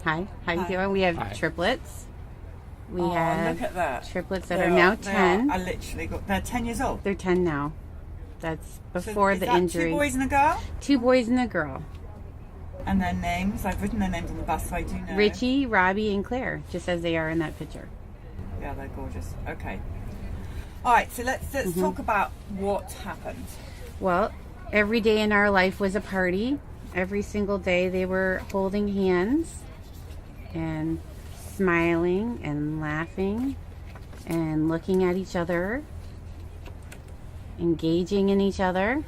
Hi. How you doing? We have triplets. We have look at that. Triplets that are now 10. I literally got. They're 10 years old. They're 10 now. That's before the injury. 2 boys and a girl. 2 boys and a girl. And their names. I've written their names on the bus, so I do know. Richie, Robbie, and Claire, just as they are in that picture. Yeah, they're gorgeous. Okay. All right, so let's talk about what happened. Well, every day in our life was a party. Every single day they were holding hands and smiling and laughing and looking at each other, engaging in each other.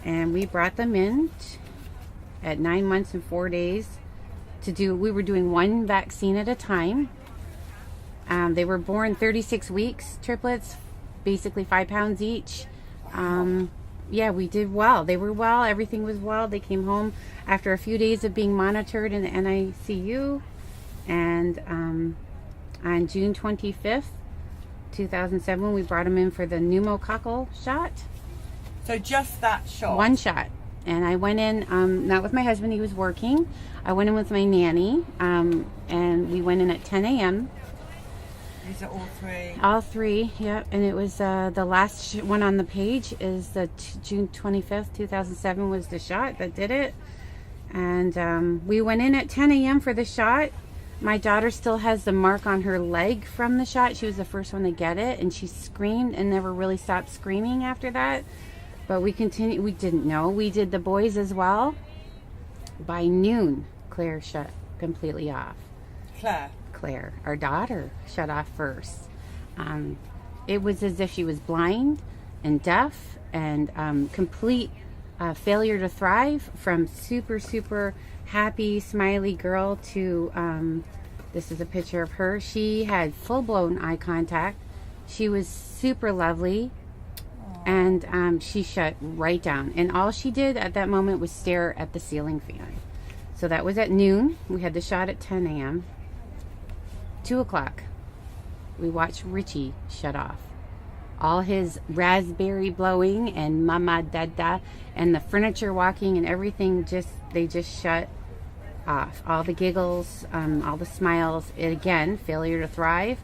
And we brought them in at 9 months and 4 days we were doing 1 vaccine at a time. They were born 36 weeks, triplets, basically 5 pounds each. Yeah, we did well. They were well. Everything was well. They came home after a few days of being monitored in the NICU. And on June 25th, 2007, we brought them in for the pneumococcal shot. So just that shot? 1 shot. And I went in, not with my husband, he was working. I went in with my nanny, and we went in at 10 a.m. These are all 3? All 3, yep. And it was the last one on the page is the June 25th, 2007 was the shot that did it. And we went in at 10 a.m. for the shot. My daughter still has the mark on her leg from the shot. She was the first one to get it, and she screamed and never really stopped screaming after that. But we continued. We didn't know. We did the boys as well. By noon, Claire shut completely off. Claire, our daughter, shut off first. It was as if she was blind and deaf and complete failure to thrive, from super happy, smiley girl to, this is a picture of her. She had full-blown eye contact. She was super lovely. And she shut right down. And all she did at that moment was stare at the ceiling fan. So that was at noon. We had the shot at 10 a.m. 2 o'clock, we watched Richie shut off. All his raspberry blowing and mama dada and the furniture walking and everything, they just shut off. All the giggles, all the smiles. Again, failure to thrive.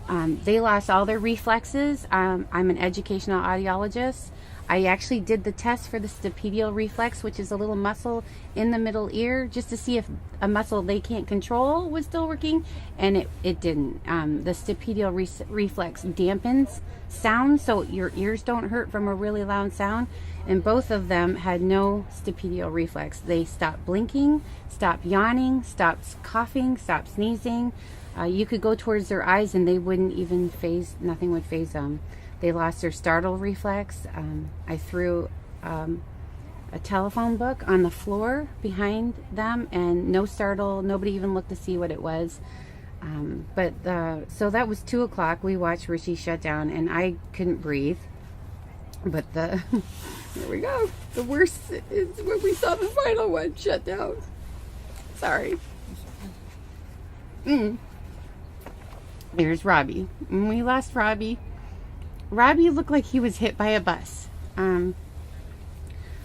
They lost all their reflexes. I'm an educational audiologist. I actually did the test for the stapedial reflex, which is a little muscle in the middle ear, just to see if a muscle they can't control was still working, and it didn't. The stapedial reflex dampens sound, so your ears don't hurt from a really loud sound, and both of them had no stapedial reflex. They stopped blinking, stopped yawning, stopped coughing, stopped sneezing. You could go towards their eyes and they wouldn't even nothing would faze them. They lost their startle reflex. I threw a telephone book on the floor behind them, and no startle. Nobody even looked to see what it was. So that was 2 o'clock. We watched Richie shut down, and I couldn't breathe. But here we go. The worst is when we saw the final one shut down. Sorry. There's Robbie. And we lost Robbie. Robbie looked like he was hit by a bus.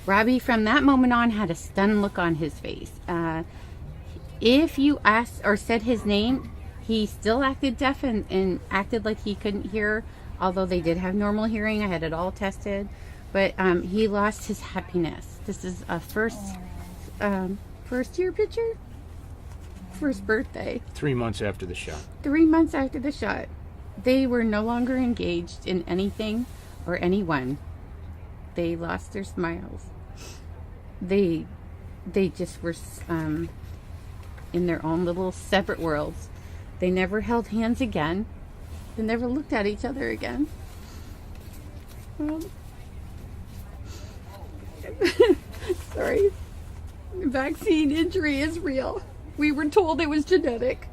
Robbie, from that moment on, had a stunned look on his face. If you asked or said his name, he still acted deaf and acted like he couldn't hear, although they did have normal hearing. I had it all tested. But he lost his happiness. This is a first year picture? First birthday. 3 months after the shot. 3 months after the shot. They were no longer engaged in anything or anyone. They lost their smiles. They just were in their own little separate worlds. They never held hands again. They never looked at each other again. Sorry. Vaccine injury is real. We were told it was genetic.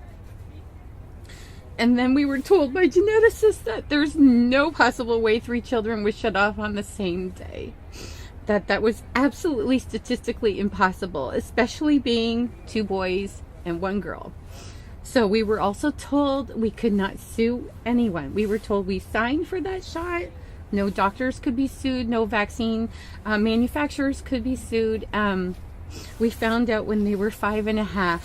And then we were told by geneticists that there's no possible way 3 children was shut off on the same day. That was absolutely statistically impossible, especially being 2 boys and 1 girl. So we were also told we could not sue anyone. We were told we signed for that shot. No doctors could be sued. No vaccine manufacturers could be sued. We found out when they were 5.5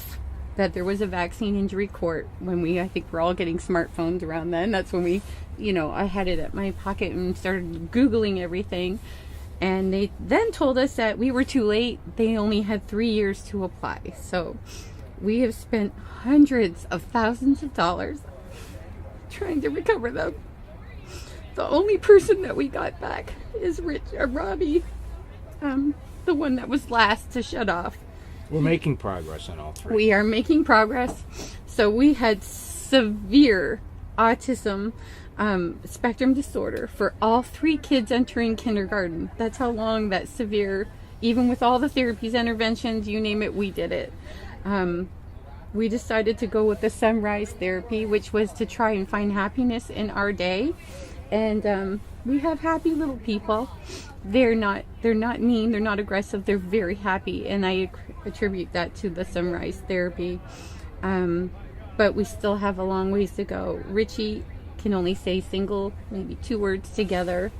that there was a vaccine injury court. I think we're all getting smartphones around then. That's when I had it at my pocket and started Googling everything. And they then told us that we were too late. They only had 3 years to apply. So we have spent hundreds of thousands of dollars trying to recover them. The only person that we got back is Robbie, the one that was last to shut off. We're making progress on all three. We are making progress. So we had severe autism spectrum disorder for all 3 kids entering kindergarten. That's how long that severe, even with all the therapies, interventions, you name it, we did it. We decided to go with the sunrise therapy, which was to try and find happiness in our day. And we have happy little people. They're not mean, they're not aggressive, they're very happy, and I attribute that to the sunrise therapy. But we still have a long ways to go. Richie can only say maybe 2 words together.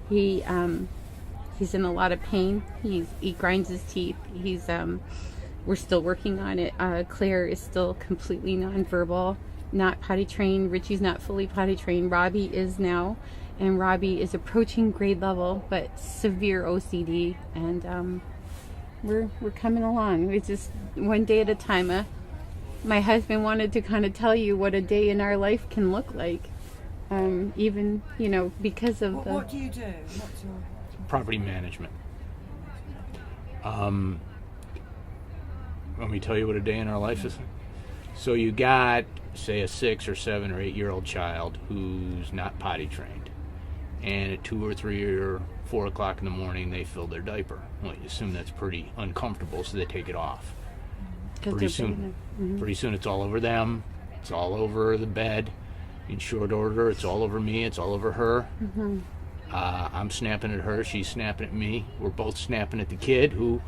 He's in a lot of pain. He grinds his teeth. We're still working on it. Claire is still completely nonverbal, not potty trained. Richie's not fully potty trained. Robbie is now, and Robbie is approaching grade level, but severe OCD. And we're coming along. It's just one day at a time. My husband wanted to kind of tell you what a day in our life can look like. Even, because of what do you do? What's your... Property management. Let me tell you what a day in our life is. So you got, say, a 6 or 7 or 8 year old child who's not potty trained, and at 2 or 3 or 4 o'clock in the morning they fill their diaper. Well, you assume that's pretty uncomfortable, so they take it off. Pretty soon it's all over them. It's all over the bed. In short order, it's all over me. It's all over her. I'm snapping at her. She's snapping at me. We're both snapping at the kid, who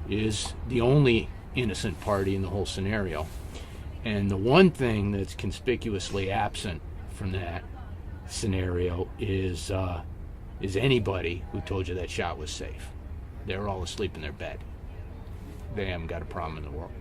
is the only innocent party in the whole scenario. And the one thing that's conspicuously absent from that scenario is anybody who told you that shot was safe. They're all asleep in their bed. They haven't got a problem in the world.